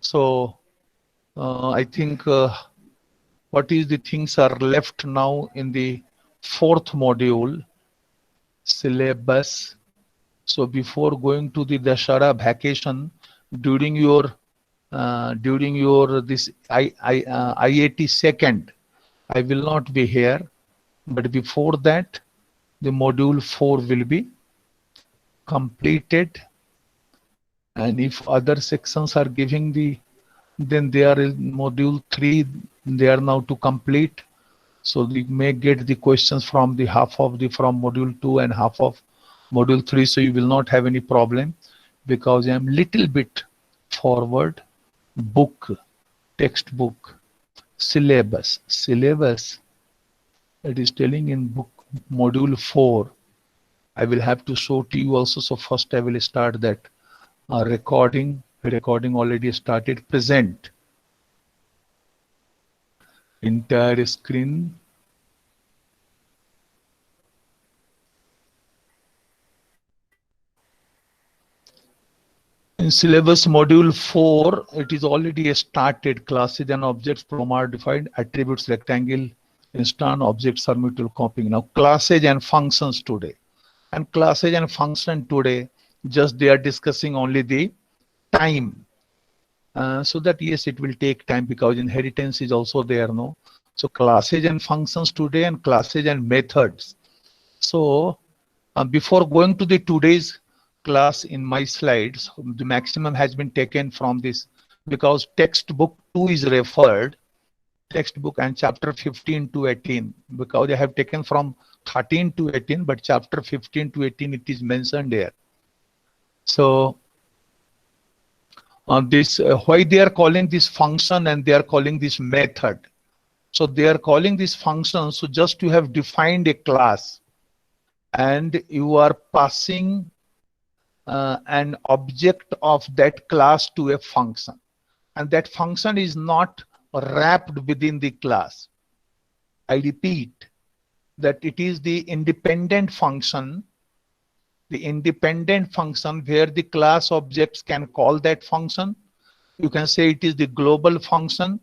So I think what is the things are left now in the fourth module, syllabus. So before going to the Dashara vacation, during your this IAT second, I will not be here, but before that, the module 4 will be completed. And if other sections are giving then there is module 3, they are now to complete. So we may get the questions from the half of from module 2 and half of module 3. So you will not have any problem, because I am little bit forward. Book, textbook, syllabus. It is telling in book module 4. I will have to show to you also. So first I will start that recording already started. Present entire screen. In syllabus module 4, it is already started. Classes and objects from are defined, attributes, rectangle, instant, objects are mutual copying. Now classes and functions today. And classes and function today, just they are discussing only the time. So that yes, it will take time because inheritance is also there, no? So classes and functions today, and classes and methods. So before going to the today's class, in my slides, the maximum has been taken from this, because textbook 2 is referred, textbook and chapter 15 to 18, because they have taken from 13 to 18, but chapter 15 to 18 it is mentioned here. So this why they are calling this function and they are calling this method. So they are calling this function. So just you have defined a class and you are passing an object of that class to a function, and that function is not wrapped within the class. I repeat that it is the independent function, where the class objects can call that function. You can say it is the global function.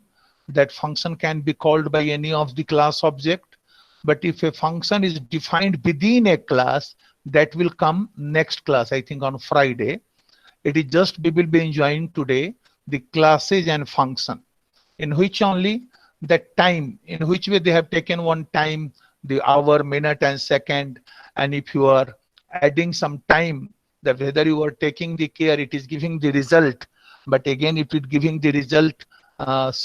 That function can be called by any of the class object. But if a function is defined within a class, that will come next class, I think on Friday. It is just we will be enjoying today the classes and function, in which only that time, in which way they have taken one time, the hour, minute and second. And if you are adding some time, that whether you are taking the care, it is giving the result. But again, if it giving the result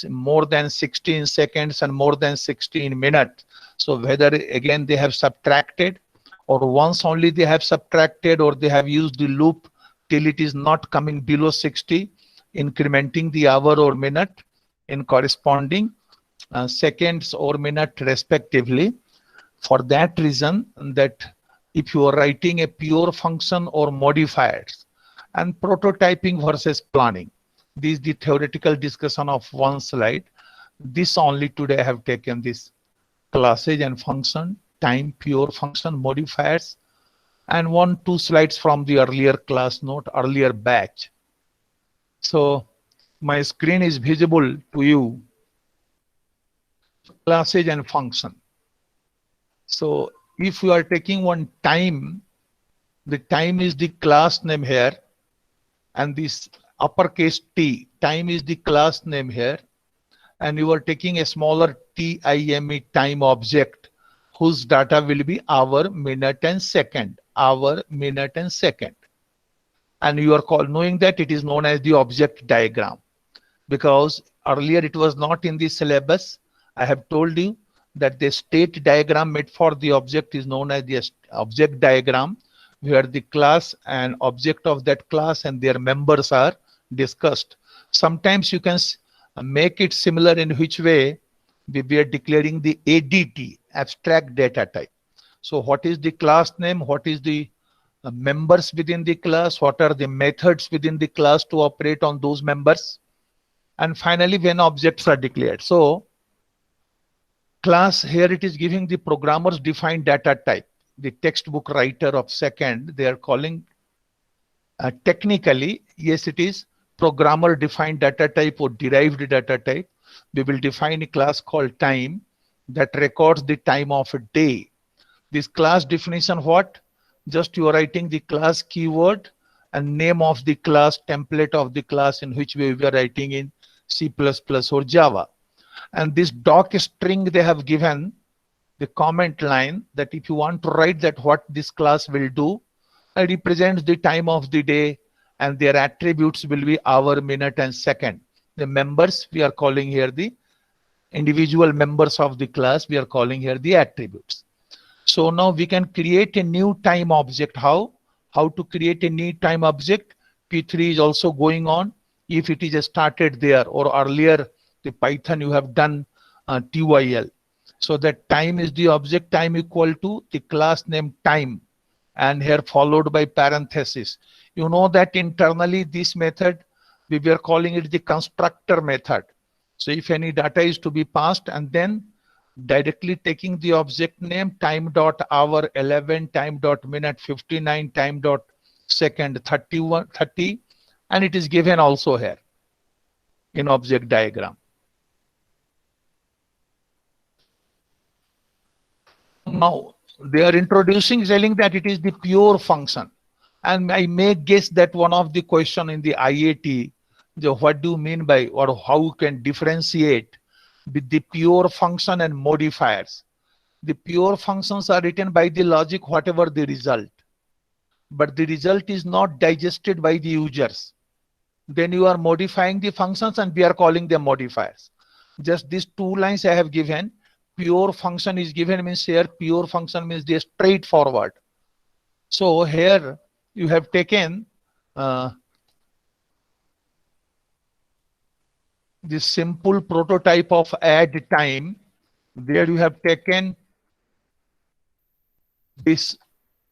more than 16 seconds and more than 16 minutes, so whether again they have subtracted, or once only they have subtracted, or they have used the loop till it is not coming below 60, incrementing the hour or minute in corresponding seconds or minute respectively. For that reason, that if you are writing a pure function or modifiers, and prototyping versus planning, this is the theoretical discussion of one slide. This only today I have taken this classes and function, time, pure function, modifiers, and 1-2 slides from the earlier class note, earlier batch. So my screen is visible to you. Classes and function. So if you are taking one time, the time is the class name here, and this uppercase T, time is the class name here, and you are taking a smaller time, time object, whose data will be hour, minute and second, hour, minute and second. And you are knowing that it is known as the object diagram, because earlier it was not in the syllabus. I have told you that the state diagram made for the object is known as the object diagram, where the class and object of that class and their members are discussed. Sometimes you can make it similar, in which way we are declaring the ADT, abstract data type. So what is the class name, what is the members within the class, what are the methods within the class to operate on those members, and finally when objects are declared. So class, here it is giving the programmers defined data type. The textbook writer of second, they are calling technically, yes, it is programmer defined data type or derived data type, we will define a class called time that records the time of a day. This class definition what? Just you are writing the class keyword and name of the class, template of the class in which we are writing in C++ or Java. And this doc string they have given the comment line that if you want to write that what this class will do, it represents the time of the day and their attributes will be hour, minute and second. The members we are calling here the individual members of the class, we are calling here the attributes. So now we can create a new time object. How to create a new time object? P3 is also going on. If it is started there or earlier the Python you have done TYL. So that time is the object time equal to the class name time and here followed by parenthesis. You know that internally this method we were calling it the constructor method. So if any data is to be passed and then directly taking the object name time dot hour 11 time dot minute 59 time dot second 31 30 and it is given also here in object diagram. Now they are introducing telling that it is the pure function, and I may guess that one of the question in the IAT, what do you mean by or how you can differentiate with the pure function and modifiers. The pure functions are written by the logic whatever the result, but the result is not digested by the users. Then you are modifying the functions and we are calling them modifiers. Just these two lines I have given. Pure function is given means here pure function means the straightforward. So here you have taken this simple prototype of add time. There you have taken this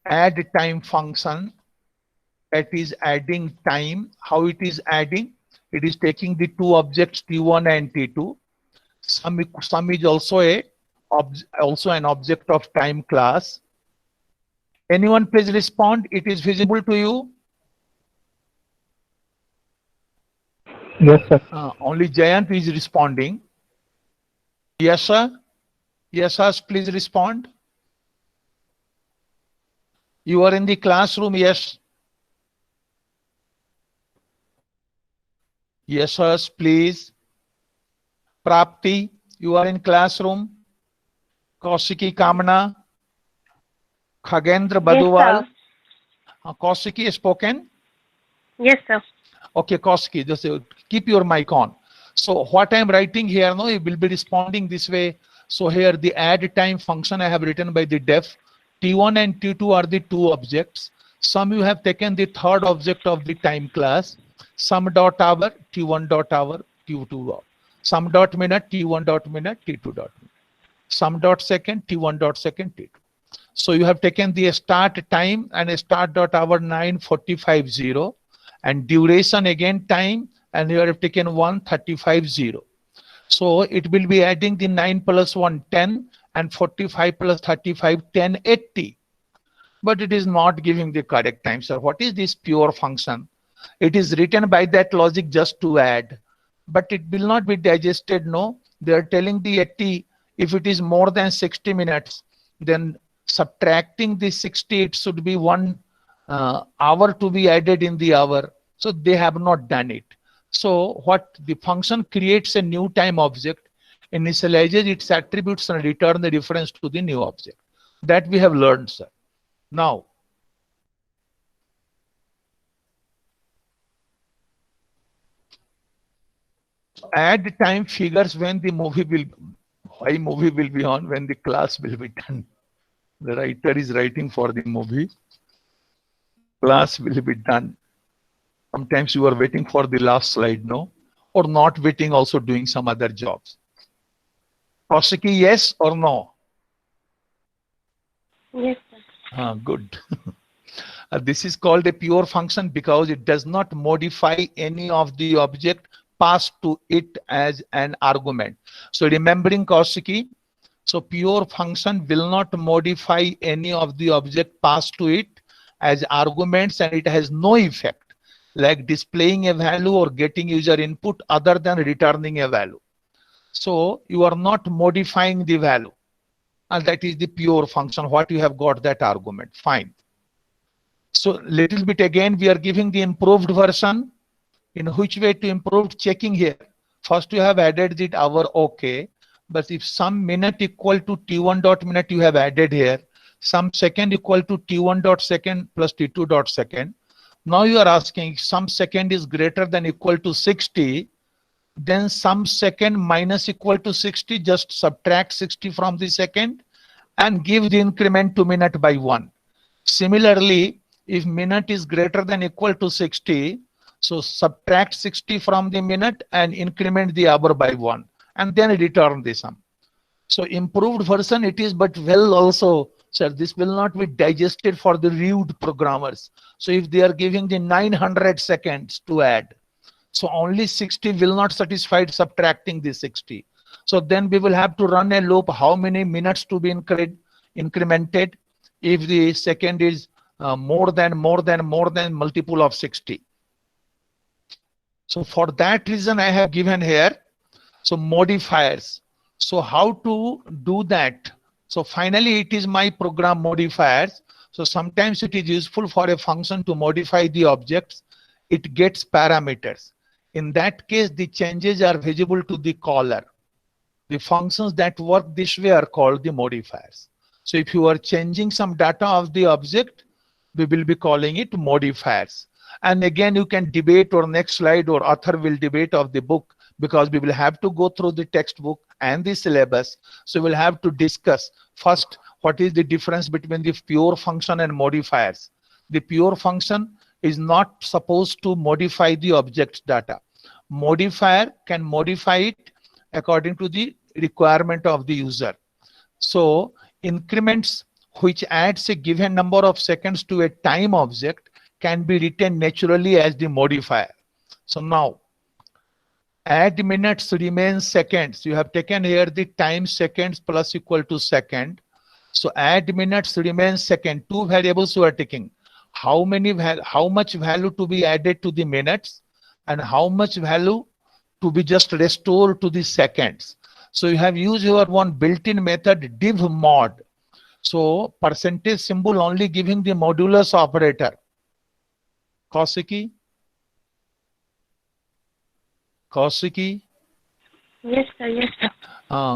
add time function that is adding time. How it is adding? It is taking the two objects T1 and T2. Sum is also an object of time class. Anyone please respond? It is visible to you? Yes, sir. Only Jayant is responding. Yes, sir. Yes, sir. Please respond. You are in the classroom. Yes. Yes, sir. Please. Prapti, you are in classroom. Kausiki Kamana. Khagendra Baduwal. Yes, Kausiki is spoken. yes, sir. Okay, Kausiki, just keep your mic on. So what I'm writing here now, it will be responding this way. So here the add time function I have written by the def. T1 and T2 are the two objects. Some you have taken the third object of the time class. Sum dot hour, T1 dot hour, T2 hour. Sum dot minute, T1 dot minute, T2 dot minute. Sum dot second, T1 dot second, T2. So you have taken the start time and a start dot hour 9:45:0 and duration again time and you have taken 1:35:0. So it will be adding the 9 plus 1 10 and 45 plus 35 10 80. But it is not giving the correct time. So what is this pure function? It is written by that logic just to add, but it will not be digested. No, they are telling the 80 if it is more than 60 minutes, then subtracting the 60, it should be 1 hour to be added in the hour. So they have not done it. So what the function creates a new time object, initializes its attributes and return the reference to the new object. That we have learned, sir. Now, add time figures when the movie will, why movie will be on, when the class will be done. The writer is writing for the movie. Class will be done. Sometimes you are waiting for the last slide, no? Or not waiting, also doing some other jobs. Kausiki, yes or no? Yes, sir. Good. This is called a pure function because it does not modify any of the object passed to it as an argument. So remembering Kausiki, so pure function will not modify any of the object passed to it as arguments and it has no effect. like displaying a value or getting user input other than returning a value. So you are not modifying the value, and that is the pure function what you have got that argument. Fine. So little bit again we are giving the improved version. In which way to improve? Checking here. First you have added the hour, okay, but if some minute equal to t1 dot minute you have added here, some second equal to t1 dot second plus t2 dot second. Now you are asking if some second is greater than equal to 60, then some second minus equal to 60, just subtract 60 from the second and give the increment to minute by 1. Similarly, if minute is greater than equal to 60, so subtract 60 from the minute and increment the hour by 1 and then return the sum. So improved version it is, but well also, sir, this will not be digested for the rude programmers. So if they are giving the 900 seconds to add, so only 60 will not satisfy subtracting the 60. So then we will have to run a loop how many minutes to be incremented if the second is more than multiple of 60. So for that reason I have given here, so modifiers. So how to do that? So finally it is my program modifiers. So sometimes it is useful for a function to modify the objects. It gets parameters. In that case, the changes are visible to the caller. The functions that work this way are called the modifiers. So if you are changing some data of the object, we will be calling it modifiers. And again, you can debate, or next slide or author will debate of the book, because we will have to go through the textbook and the syllabus. So we'll have to discuss first what is the difference between the pure function and modifiers. The pure function is not supposed to modify the object's data. Modifier can modify it according to the requirement of the user. So increments which adds a given number of seconds to a time object can be written naturally as the modifier. So now add minutes remains seconds. You have taken here the time seconds plus equal to second. So add minutes remains second. Two variables you are taking. How much value to be added to the minutes and how much value to be just restored to the seconds. So you have used your one built-in method div mod. So percentage symbol only giving the modulus operator. Kaushiki? Kaushiki? Yes, sir. Yes, sir.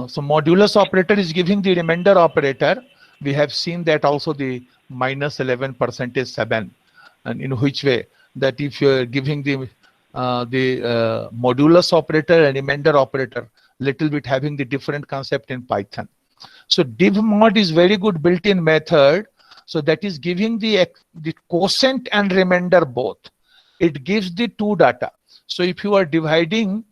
So modulus operator is giving the remainder operator. We have seen that also the minus 11% is 7. And in which way? That if you are giving the modulus operator and remainder operator, little bit having the different concept in Python. So div mod is very good built-in method. So that is giving the quotient and remainder both. It gives the two data. So if you are dividing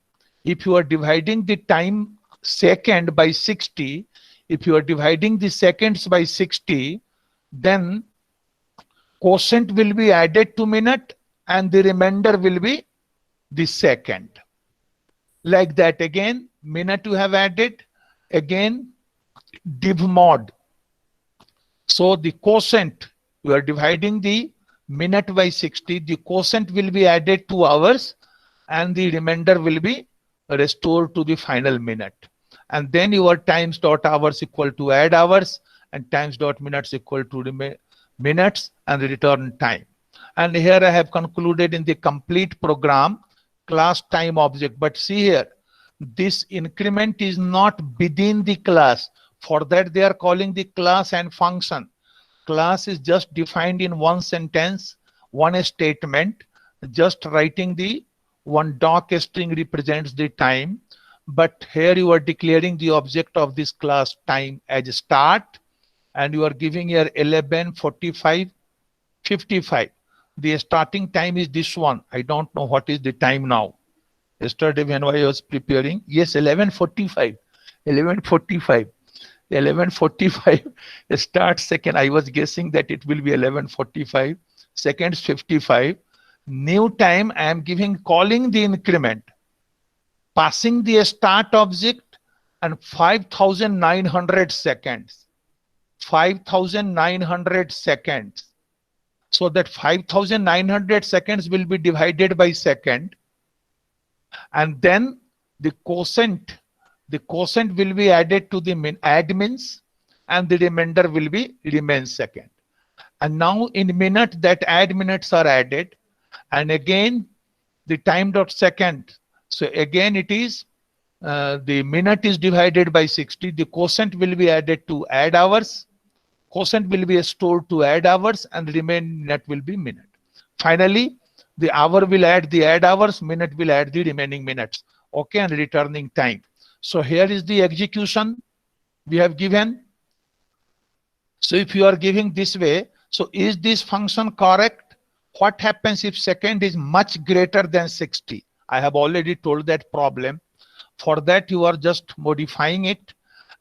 the time second by 60, if you are dividing the seconds by 60, then quotient will be added to minute and the remainder will be the second. Like that again, minute you have added, again div mod. So the quotient, you are dividing the minute by 60, the quotient will be added to hours and the remainder will be restored to the final minute. And then your times dot hours equal to add hours and times dot minutes equal to minutes and return time. And here I have concluded in the complete program class time object. But see here, this increment is not within the class. For that they are calling the class and function. Class is just defined in one sentence, one statement, just writing the one doc string represents the time. But here you are declaring the object of this class time as start, and you are giving here 11, 45, 55. The starting time is this one. I don't know what is the time now. Yesterday when I was preparing, yes, 11:45, 11:45. 11:45 start second. I was guessing that it will be 11:45. Seconds 55. New time I am giving, calling the increment, passing the start object and 5,900 seconds. 5,900 seconds. So that 5,900 seconds will be divided by second, and then the quotient will be added to the admins, and the remainder will be remain second. And now in minute, that add minutes are added, and again the time dot second. So again it is the minute is divided by 60. The quotient will be added to add hours. Quotient will be stored to add hours, and the remaining minute will be minute. Finally, the hour will add the add hours, minute will add the remaining minutes. Okay, and returning time. So here is the execution we have given. So if you are giving this way, so is this function correct? What happens if second is much greater than 60? I have already told that problem. For that, you are just modifying it,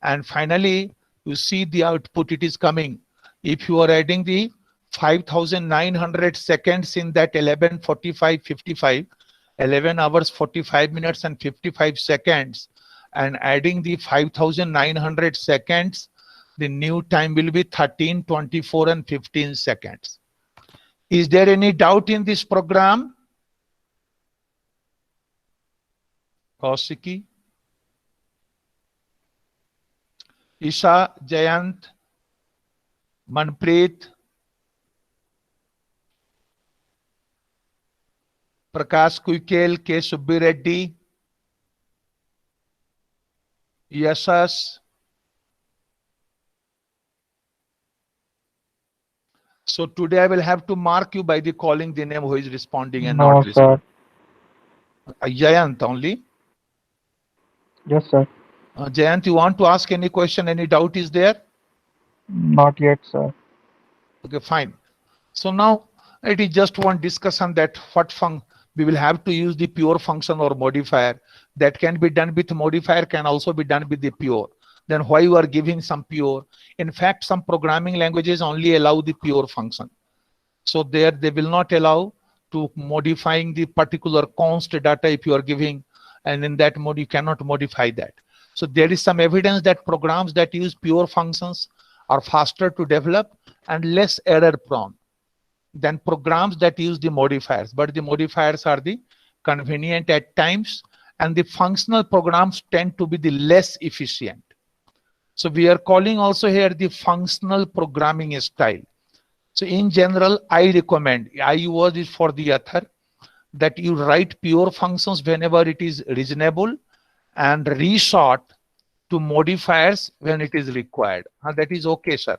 and finally you see the output, it is coming. If you are adding the 5,900 seconds in that 11:45:55, 11 hours 45 minutes and 55 seconds, and adding the 5,900 seconds, the new time will be 13, 24 and 15 seconds. Is there any doubt in this program? Kausiki, Isha, Jayant, Manpreet, Prakash Kuikel, K. Subbi Reddy, Yashas. So today I will have to mark you by the calling the name who is responding and No, not responding. sir. Jayant only. Yes, sir. Jayant, you want to ask any question? Any doubt is there? Not yet, sir. Okay, fine. So now it is just one discussion that what we will have to use the pure function or modifier. That can be done with modifier, can also be done with the pure. Then why you are giving some pure? In fact, some programming languages only allow the pure function. So there they will not allow to modifying the particular const data if you are giving, and in that mode you cannot modify that. So there is some evidence that programs that use pure functions are faster to develop and less error prone than programs that use the modifiers. But the modifiers are the convenient at times, and the functional programs tend to be the less efficient. So we are calling also here the functional programming style. So in general, I recommend, I use it for the author, that you write pure functions whenever it is reasonable and resort to modifiers when it is required. And that is okay, sir.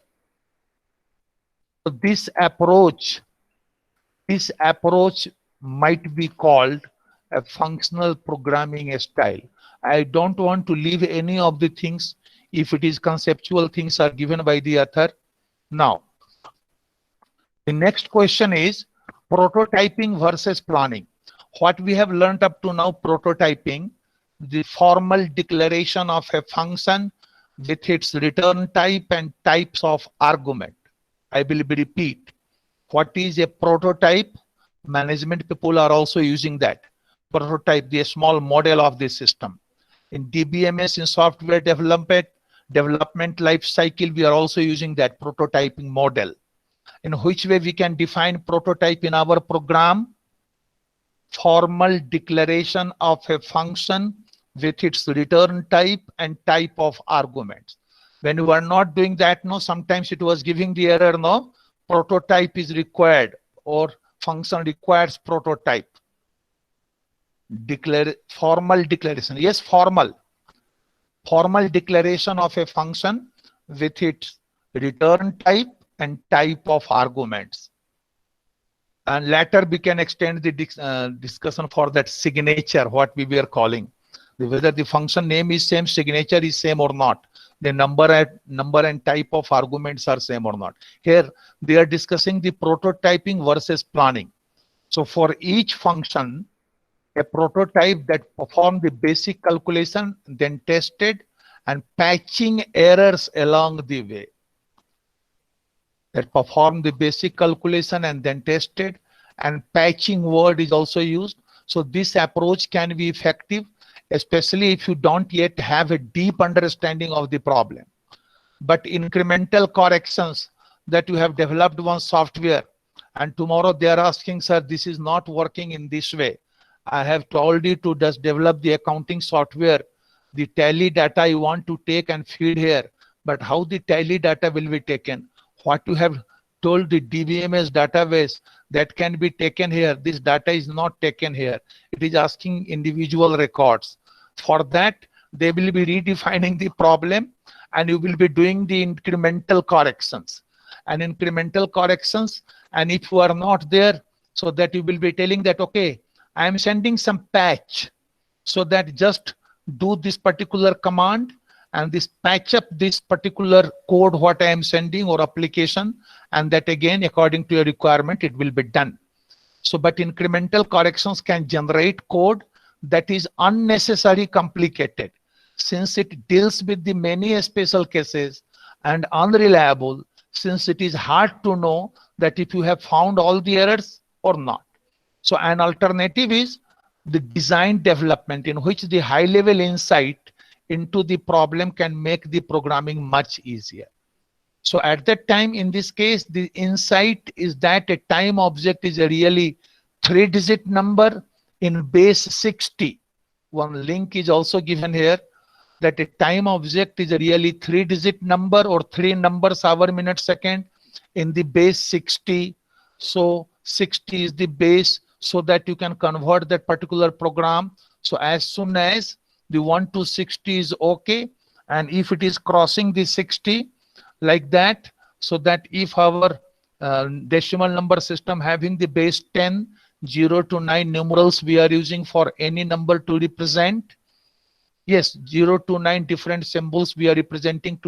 So this approach might be called a functional programming style. I don't want to leave any of the things if it is conceptual things are given by the author. Now, the next question is prototyping versus planning. What we have learned up to now, prototyping, the formal declaration of a function with its return type and types of argument. I will repeat. What is a prototype? Management people are also using that. Prototype, the small model of the system. In DBMS, in software development life cycle, we are also using that prototyping model. In which way we can define prototype in our program? Formal declaration of a function with its return type and type of arguments. When you are not doing that, no, sometimes it was giving the error, no, prototype is required or function requires prototype. Formal declaration. Yes, formal declaration of a function with its return type and type of arguments. And later we can extend the discussion for that signature, what we were calling, whether the function name is same, signature is same or not, the number and type of arguments are same or not. Here they are discussing the prototyping versus planning. So for each function, a prototype that perform the basic calculation, then tested and patching errors along the way. That perform the basic calculation and then tested, and patching word is also used. So this approach can be effective, especially if you don't yet have a deep understanding of the problem. But incremental corrections that you have developed one software and tomorrow they are asking, sir, this is not working in this way. I have told you to just develop the accounting software, the tally data you want to take and feed here, but how the tally data will be taken? What you have told the DBMS database that can be taken here, this data is not taken here. It is asking individual records. For that, they will be redefining the problem, and you will be doing the incremental corrections. And incremental corrections, and if you are not there, so that you will be telling that, okay, I am sending some patch, so that just do this particular command and this patch up this particular code what I am sending or application, and that again according to your requirement it will be done. So but incremental corrections can generate code that is unnecessarily complicated, since it deals with the many special cases, and unreliable, since it is hard to know that if you have found all the errors or not. So an alternative is the design development, in which the high level insight into the problem can make the programming much easier. So at that time, in this case, the insight is that a time object is a really 3-digit number in base 60. One link is also given here, that a time object is a really 3-digit number or 3 numbers, hour, minute, second in the base 60. So 60 is the base, so that you can convert that particular program. So as soon as the 1 to 60 is okay, and if it is crossing the 60 like that, so that if our decimal number system having the base 10, 0 to 9 numerals we are using for any number to represent, yes, 0 to 9 different symbols we are representing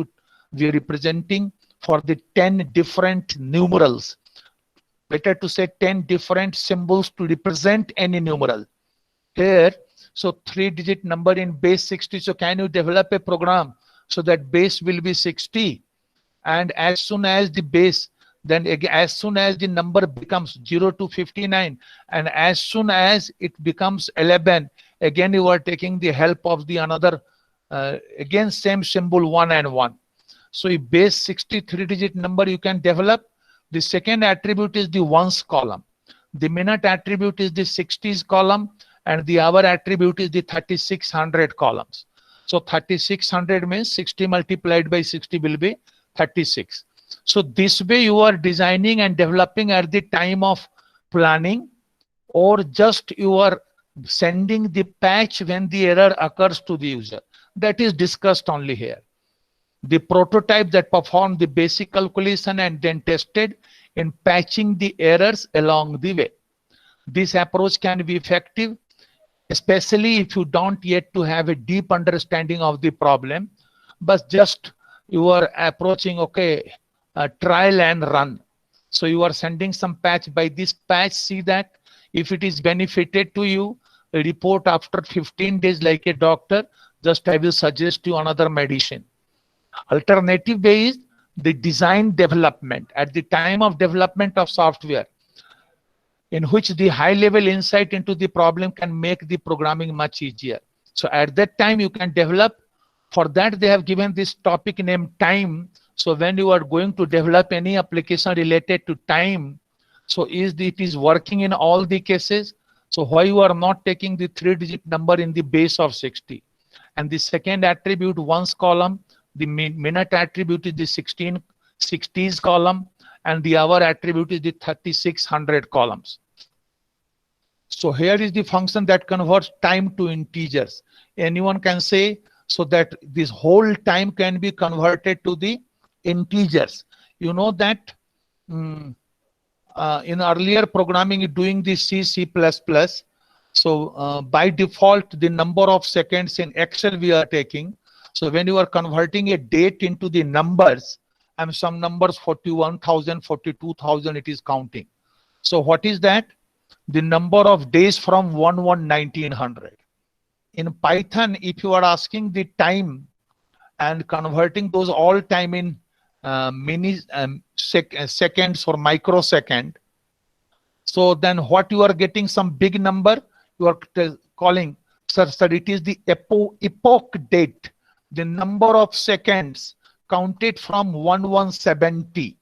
for the 10 different numerals. Better to say 10 different symbols to represent any numeral here. So 3-digit number in base 60. So can you develop a program so that base will be 60, and as soon as the base, then again, as soon as the number becomes 0 to 59, and as soon as it becomes 11, again you are taking the help of the another again same symbol 1 and 1. So a base 63-digit number you can develop. The second attribute is the ones column. The minute attribute is the 60s column, and the hour attribute is the 3600 columns. So 3600 means 60 multiplied by 60 will be 36. So this way you are designing and developing at the time of planning, or just you are sending the patch when the error occurs to the user. That is discussed only here. The prototype that performed the basic calculation and then tested in patching the errors along the way. This approach can be effective, especially if you don't yet to have a deep understanding of the problem, but just you are approaching, okay, trial and run. So you are sending some patch. By this patch, see that if it is benefited to you, a report after 15 days like a doctor, just I will suggest you another medicine. Alternative way is the design development. At the time of development of software, in which the high level insight into the problem can make the programming much easier. So at that time you can develop. For that they have given this topic named time. So when you are going to develop any application related to time, so it is working in all the cases. So why you are not taking the 3-digit number in the base of 60? And the second attribute, ones column, the minute attribute is the 60s column, and the hour attribute is the 3600 columns. So here is the function that converts time to integers. Anyone can say, so that this whole time can be converted to the integers. You know that in earlier programming doing the C, C++, so by default the number of seconds in Excel we are taking. So when you are converting a date into the numbers, and some numbers 41,000, 42,000 it is counting. So what is that? The number of days from 1/1900. In Python, if you are asking the time and converting those all time in seconds or microsecond, so then what you are getting some big number, you are calling, sir, it is the epoch date, the number of seconds counted from 1170.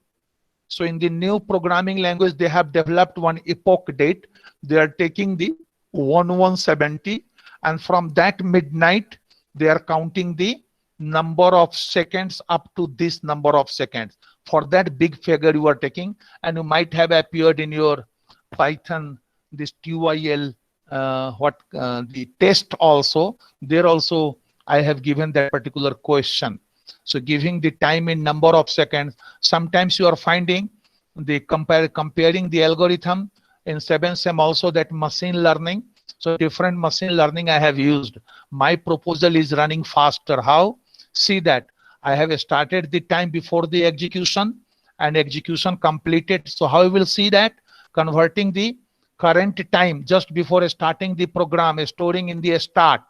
So in the new programming language, they have developed one epoch date. They are taking the 1170, and from that midnight, they are counting the number of seconds up to this number of seconds. For that big figure you are taking, and you might have appeared in your Python, this TYL, the test also. There also, I have given that particular question. So giving the time in number of seconds, sometimes you are finding the comparing the algorithm in 7th sem also, that machine learning. So different machine learning I have used. My proposal is running faster. How? See that I have started the time before the execution and execution completed. So how you will see that? Converting the current time just before starting the program, storing in the start,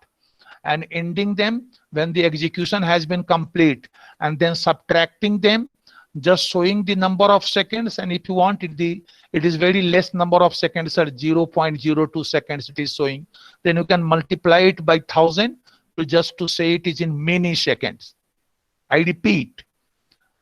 and ending them when the execution has been complete, and then subtracting them, just showing the number of seconds. And if you want it, it is very less number of seconds, or 0.02 seconds it is showing. Then you can multiply it by 1000 to say it is in milliseconds. I repeat,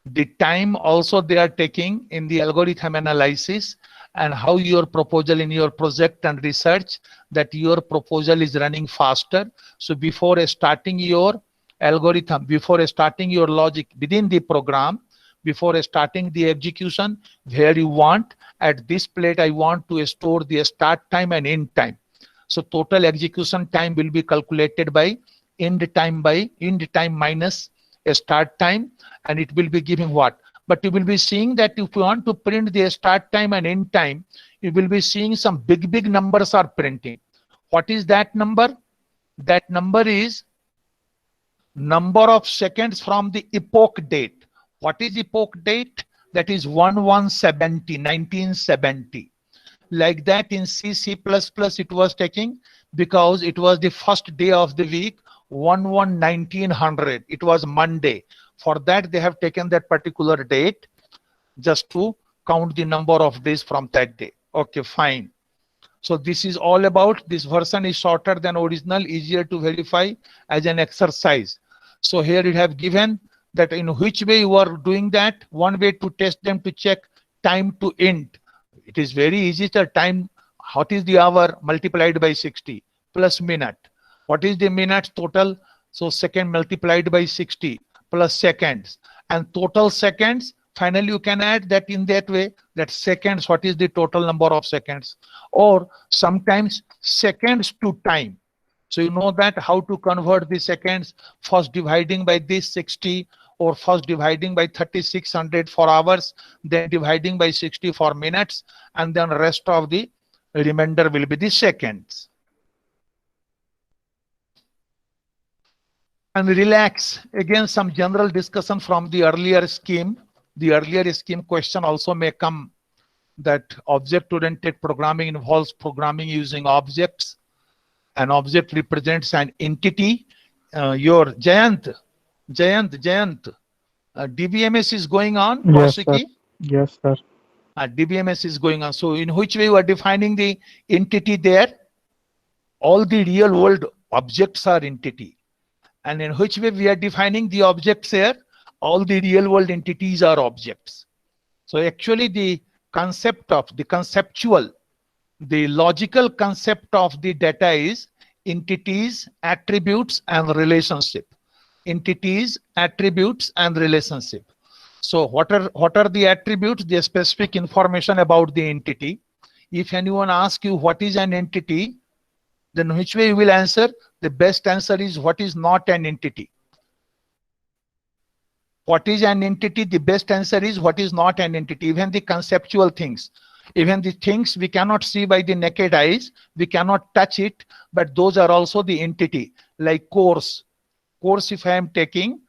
the time also they are taking in the algorithm analysis, and how your proposal in your project and research, that your proposal is running faster. So before starting your algorithm, before starting your logic within the program, before starting the execution, where you want, at this plate I want to store the start time and end time. So total execution time will be calculated by end time minus start time, and it will be giving what? But you will be seeing that if you want to print the start time and end time, you will be seeing some big numbers are printing. What is that number? That number is number of seconds from the epoch date. What is epoch date? That is 1970. Like that in C, C++ it was taking, because it was the first day of the week, 1900. It was Monday. For that, they have taken that particular date just to count the number of days from that day. Okay, fine. So this is all about, this version is shorter than original, easier to verify as an exercise. So here you have given that in which way you are doing that. One way to test them, to check time to end. It is very easy. The time, what is the hour multiplied by 60 plus minute? What is the minutes total? So second multiplied by 60 plus seconds, and total seconds. Finally, you can add that in that way, that seconds, what is the total number of seconds, or sometimes seconds to time. So you know that how to convert the seconds, first dividing by this 60, or first dividing by 3600 for hours, then dividing by 60 for minutes, and then rest of the remainder will be the seconds. And relax. Again, some general discussion from the earlier scheme. The earlier scheme question also may come, that object-oriented programming involves programming using objects. An object represents an entity. Your Jayant, DBMS is going on. Yes, sir. Yes, sir. DBMS is going on. So in which way you are defining the entity there? All the real world objects are entity. And in which way we are defining the objects here? All the real world entities are objects. So actually the concept of the conceptual, the logical concept of the data is entities, attributes, and relationship. Entities, attributes, and relationship. So what are the attributes? The specific information about the entity. If anyone asks you what is an entity, then which way you will answer? The best answer is what is not an entity. What is an entity? The best answer is what is not an entity. Even the conceptual things, even the things we cannot see by the naked eyes, we cannot touch it, but those are also the entity. Like course. Course, if I am taking,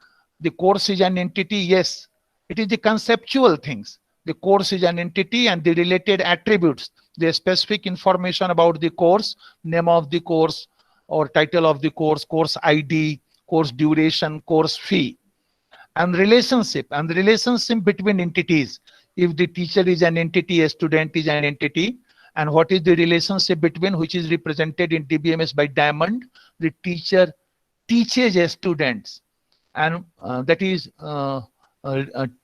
the course is an entity, yes. It is the conceptual things. The course is an entity, and the related attributes, the specific information about the course, name of the course or title of the course, course ID, course duration, course fee. And relationship between entities. If the teacher is an entity, a student is an entity, and what is the relationship between, which is represented in DBMS by diamond? The teacher teaches a students, and that is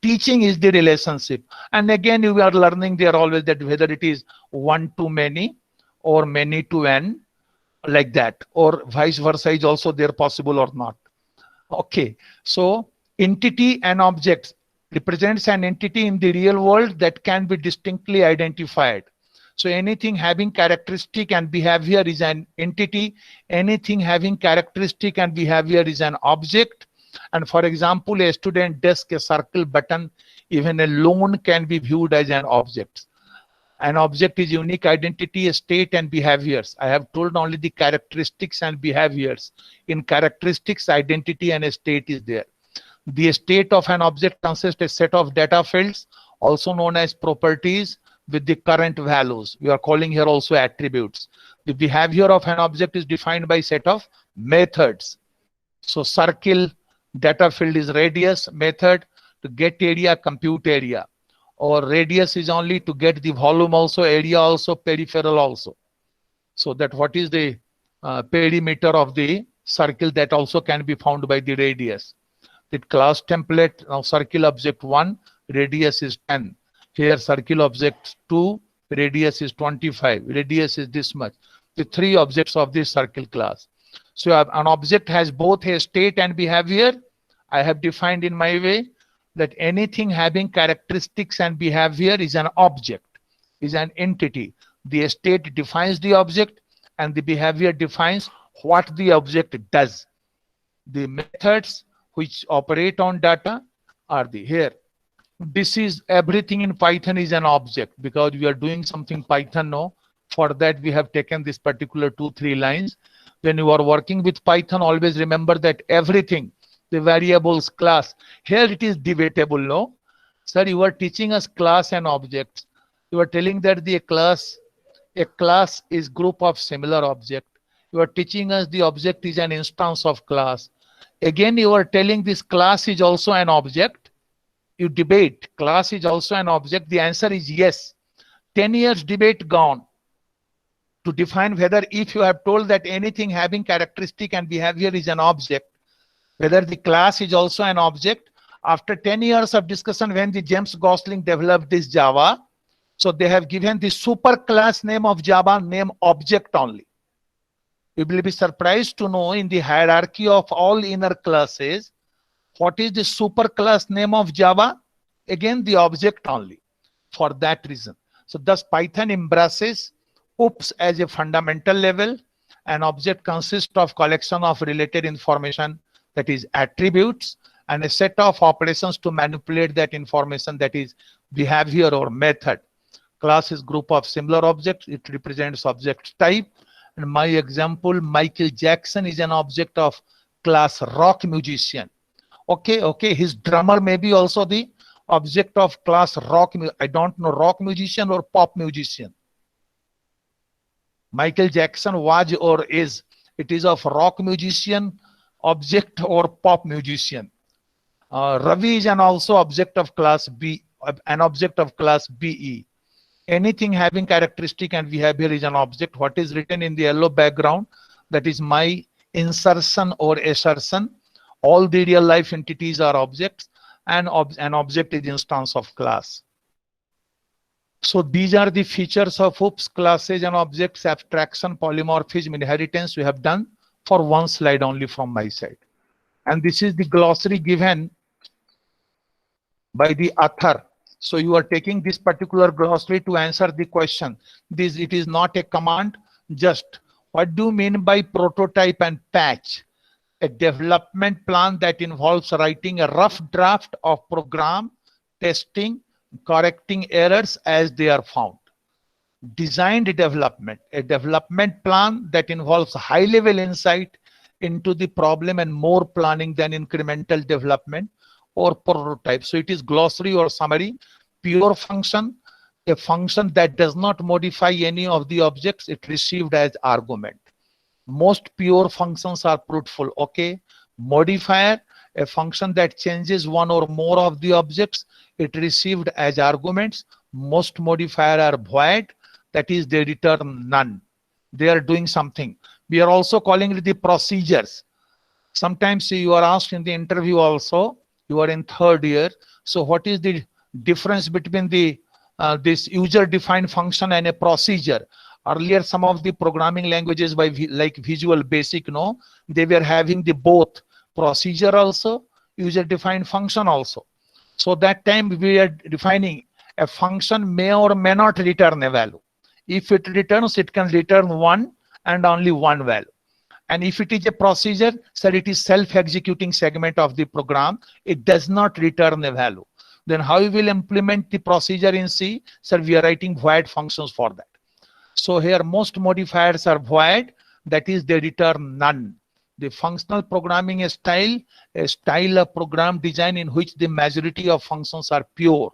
Teaching is the relationship. And again, you are learning there always that whether it is one to many or many to n, like that, or vice versa is also there possible or not. Okay, so entity and objects represents an entity in the real world that can be distinctly identified. So anything having characteristic and behavior is an entity. Anything having characteristic and behavior is an object. And for example, a student desk, a circle, button, even a loan can be viewed as an object. An object is unique identity, a state, and behaviors. I have told only the characteristics and behaviors. In characteristics, identity and a state is there. The state of an object consists a set of data fields, also known as properties, with the current values. We are calling here also attributes. The behavior of an object is defined by set of methods. So circle, data field is radius, method to get area, compute area. Or radius is only to get the volume also, area also, peripheral also. So that what is the perimeter of the circle, that also can be found by the radius. The class template, now circle object 1, radius is 10. Here circle object 2, radius is 25. Radius is this much. The 3 objects of this circle class. So an object has both a state and behavior. I have defined in my way that anything having characteristics and behavior is an object, is an entity. The state defines the object and the behavior defines what the object does. The methods which operate on data are the here. This is everything in Python is an object because we are doing something Python now. For that we have taken this particular 2-3 lines. When you are working with Python, always remember that everything, the variables, class, here it is debatable, no? Sir, you are teaching us class and objects. You are telling that the class, a class is group of similar object. You are teaching us the object is an instance of class. Again, you are telling this class is also an object. You debate, class is also an object. The answer is yes. 10 years debate gone to define whether, if you have told that anything having characteristic and behavior is an object, whether the class is also an object. After 10 years of discussion, when the James Gosling developed this Java, so they have given the super class name of Java name object only. You will be surprised to know in the hierarchy of all inner classes, what is the super class name of Java? Again, the object only, for that reason. So thus Python embraces OOPS as a fundamental level. An object consists of collection of related information, that is attributes, and a set of operations to manipulate that information, that is behavior or method. Class is group of similar objects. It represents object type. And my example, Michael Jackson is an object of class rock musician. Okay, his drummer may be also the object of class rock. I don't know, rock musician or pop musician. Michael Jackson was or is, it is of rock musician object or pop musician. Ravi is an also object of class B, an object of class BE. Anything having characteristic and behavior is an object. What is written in the yellow background, that is my insertion or assertion. All the real life entities are objects, and an object is instance of class. So these are the features of OOPS, classes and objects, abstraction, polymorphism, inheritance. We have done for one slide only from my side. And this is the glossary given by the author. So you are taking this particular glossary to answer the question. It is not a command. Just what do you mean by prototype and patch? A development plan that involves writing a rough draft of program, testing, correcting errors as they are found. Designed development, a development plan that involves high-level insight into the problem and more planning than incremental development or prototype. So it is glossary or summary. Pure function, a function that does not modify any of the objects it received as argument. Most pure functions are fruitful. Okay. Modifier, a function that changes one or more of the objects it received as arguments. Most modifier are void, that is they return none. They are doing something. We are also calling it the procedures. Sometimes you are asked in the interview also, You are in third year. So what is the difference between the this user defined function and a procedure? Earlier, some of the programming languages like Visual Basic, no, they were having the both procedure also, user defined function also. So that time we are defining a function may or may not return a value. If it returns, it can return one and only one value. And if it is a procedure, sir, it is self-executing segment of the program. It does not return a value. Then how you will implement the procedure in C? Sir, we are writing void functions for that. So here most modifiers are void, that is they return none. The functional programming a style of program design in which the majority of functions are pure.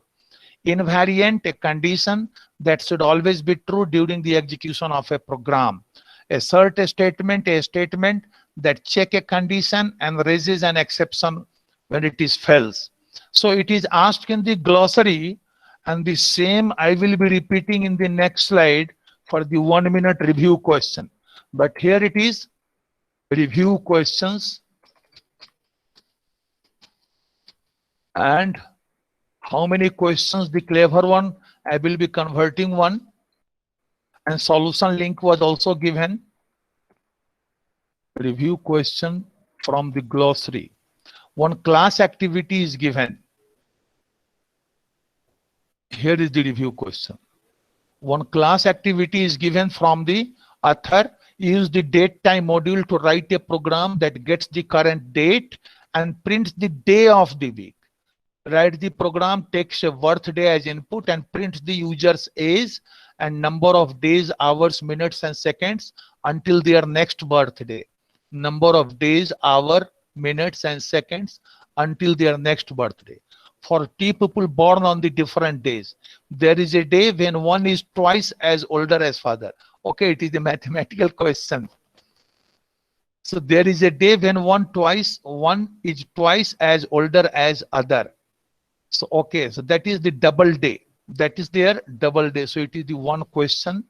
Invariant, a condition that should always be true during the execution of a program. Assert a statement that check a condition and raises an exception when it is false. So it is asked in the glossary, and the same I will be repeating in the next slide for the 1 minute review question. But here it is, review questions. And how many questions? The clever one, I will be converting one. And solution link was also given. Review question from the glossary. One class activity is given. Here is the review question. One class activity is given from the author. Use the date time module to write a program that gets the current date and prints the day of the week. Write the program, takes a birthday as input and prints the user's age and number of days, hours, minutes and seconds until their next birthday. Number of days, hour, minutes and seconds until their next birthday. For T people born on the different days, there is a day when one is twice as older as father. Okay, it is a mathematical question. So there is a day when one is twice as older as other. So okay, so that is the double day. That is their double day. So it is the one question.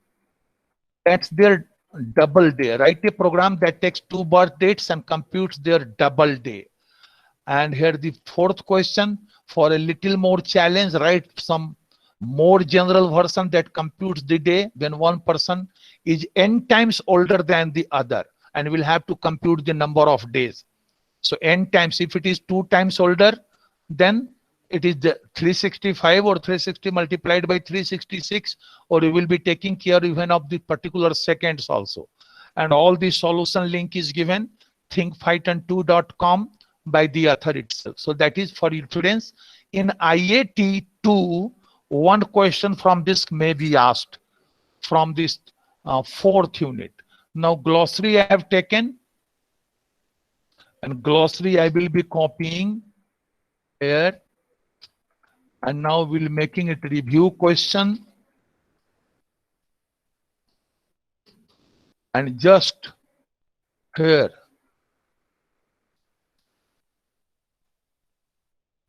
That's their double day. Write a program that takes 2 birth dates and computes their double day. And here the fourth question, for a little more challenge, write some more general version that computes the day when one person is n times older than the other, and will have to compute the number of days. So n times, if it is 2 times older, then it is the 365 or 360 multiplied by 366, or you will be taking care even of the particular seconds also. And all the solution link is given, thinkpython2.com by the author itself. So that is for your students. In IAT 2, one question from this may be asked from this 4th unit. Now glossary I have taken, and glossary I will be copying here. And now we'll making it review question. And just here,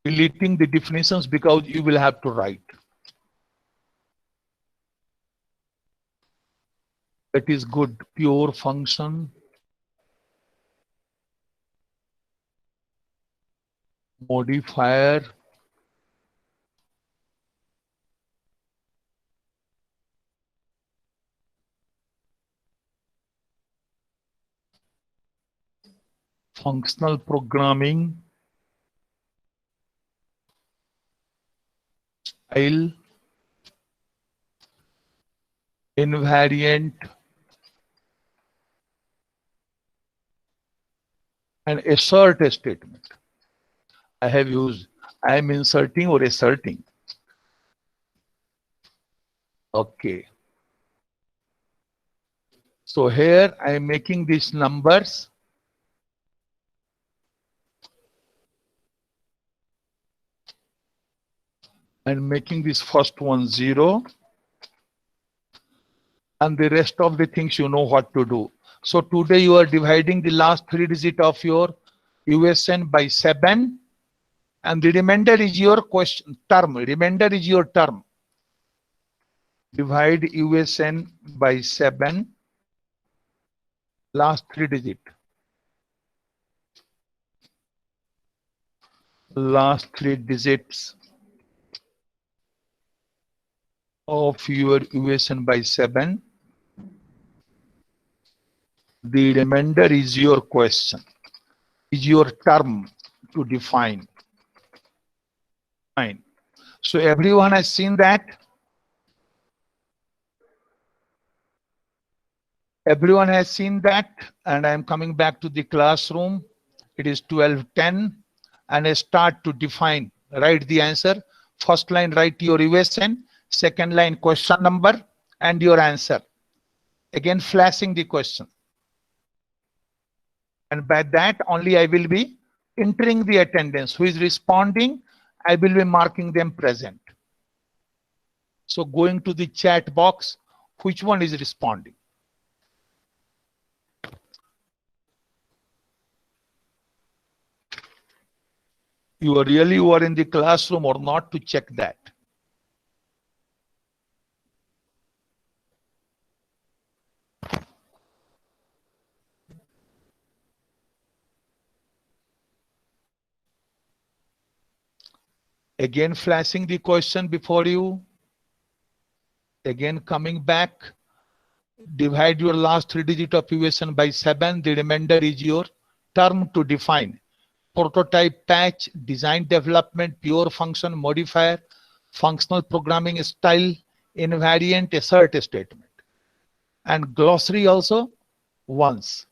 deleting the definitions because you will have to write. That is good. Pure function. Modifier. Functional programming. Style. Invariant. And assert a statement. I have used, I am inserting or asserting. Okay. So here I am making these numbers. And making this first one 0. And the rest of the things you know what to do. So today you are dividing the last 3 digits of your USN by 7. And the remainder is your question term. Remainder is your term. Divide USN by 7. Last 3 digits. last 3 digits of your equation by 7. The remainder is your question, is your term to define. Fine. So everyone has seen that? Everyone has seen that, and I am coming back to the classroom. It is 12:10, and I start to define. Write the answer. First line, write your equation. Second line, question number and your answer. Again, flashing the question. And by that only I will be entering the attendance. Who is responding, I will be marking them present. So going to the chat box, which one is responding? You are in the classroom or not to check that? Again, flashing the question before you. Again, coming back. Divide your last 3 digits of equation by 7. The remainder is your term to define. Prototype, patch, design development, pure function, modifier, functional programming style, invariant, assert statement. And glossary also once.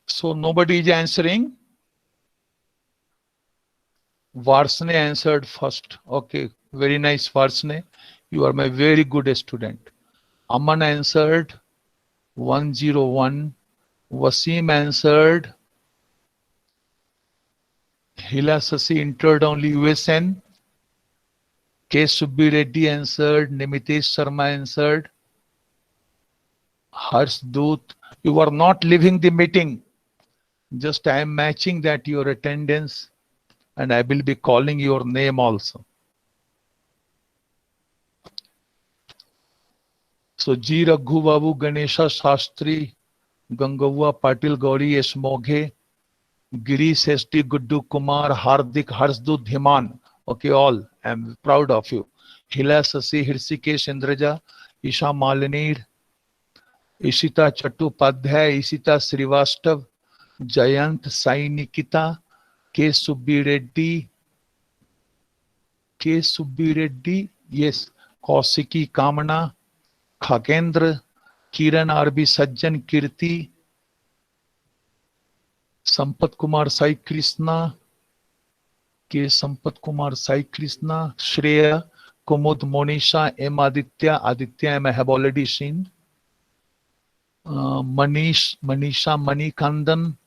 So nobody is answering. Varsne answered first. Okay, very nice, Varsne. You are my very good student. Aman answered 101. Wasim answered. Hila Sasi entered only USN. K. Subbi Reddy answered. Nimitesh Sharma answered. Harsh Doot, you are not leaving the meeting. Just I am matching that your attendance, and I will be calling your name also. So G. Raghu Babu, Ganesha Shastri, Gangavua Patil, Gauri S. Moghe, Girish S.T. Guddu Kumar, Hardik, Harsdut, Dhiman. Okay, all. I am proud of you. Hila Sasi, Hirsikesh Indraja, Isha Malinir, Ishita Chattopadhyay, Ishita Srivastav, Jayant Sai Nikita, K. Subbi Reddy, yes, Kausiki Kamana, Khakendra, Kiran R.B. Sajjan Kirti, Sampat Kumar Sai Krishna, K. Sampat Kumar Sai Krishna, Shreya, Kumud Monisha, M. Aditya, I have already seen. Manisha Manikandan,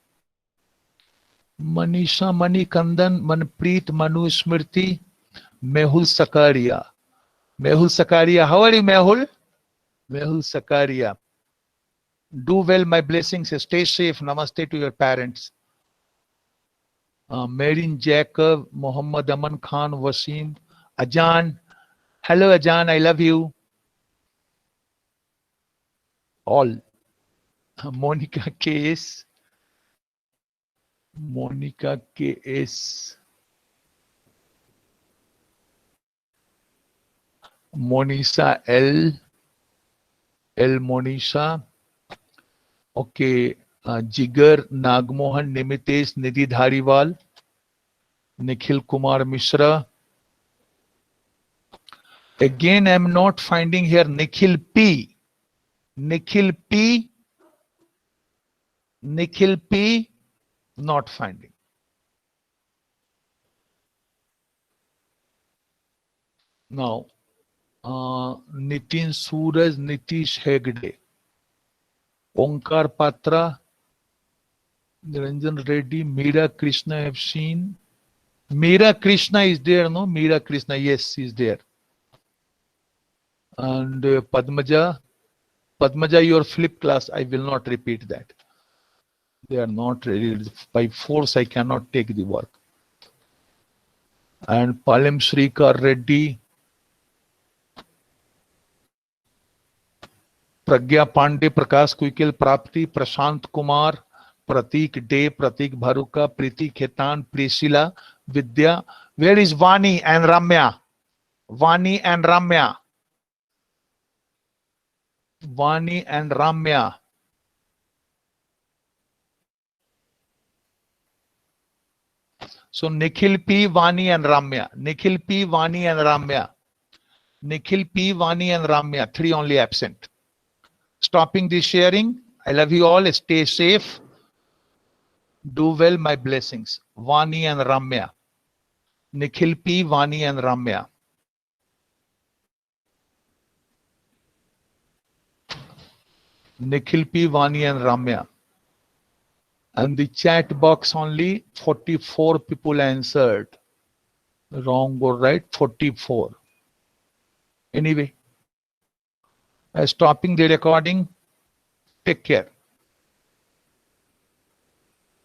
Manpreet, Manu Smriti, Mehul Sakaria. How are you, Mehul? Mehul Sakaria. Do well, my blessings. Stay safe. Namaste to your parents. Marin Jacob, Muhammad Aman Khan, Wasim, Ajan. Hello, Ajan. I love you. All. Monica KS. Monisa L. Monisha. Okay. Jigar, Nagmohan, Nimitesh, Nidhi Dhariwal, Nikhil Kumar Mishra. Again, I am not finding here Nikhil P. Nikhil P, not finding. Now, Nitin Suraj, Nitish Hegde, Onkar Patra, Niranjan Reddy, Meera Krishna I have seen, Meera Krishna is there, no? Meera Krishna, yes, is there. And Padmaja, your flip class, I will not repeat that. They are not ready. By force, I cannot take the work. And Palem Srikar Reddy, Pragya Pandey, Prakash Kuikil, Prapti, Prashant Kumar, Pratik Day, Pratik Bharuka, Priti Khetan, Priscilla, Vidya. Where is Vani and Ramya? Vani and Ramya. Vani and Ramya. So Nikhil P, Vani and Ramya. Nikhil P, Vani and Ramya. Nikhil P, Vani and Ramya. 3 only absent. Stopping the sharing. I love you all. Stay safe. Do well, my blessings. Vani and Ramya. Nikhil P, Vani and Ramya. Nikhil P, Vani and Ramya. And the chat box only 44 people answered. Wrong or right? 44. Anyway, stopping the recording. Take care.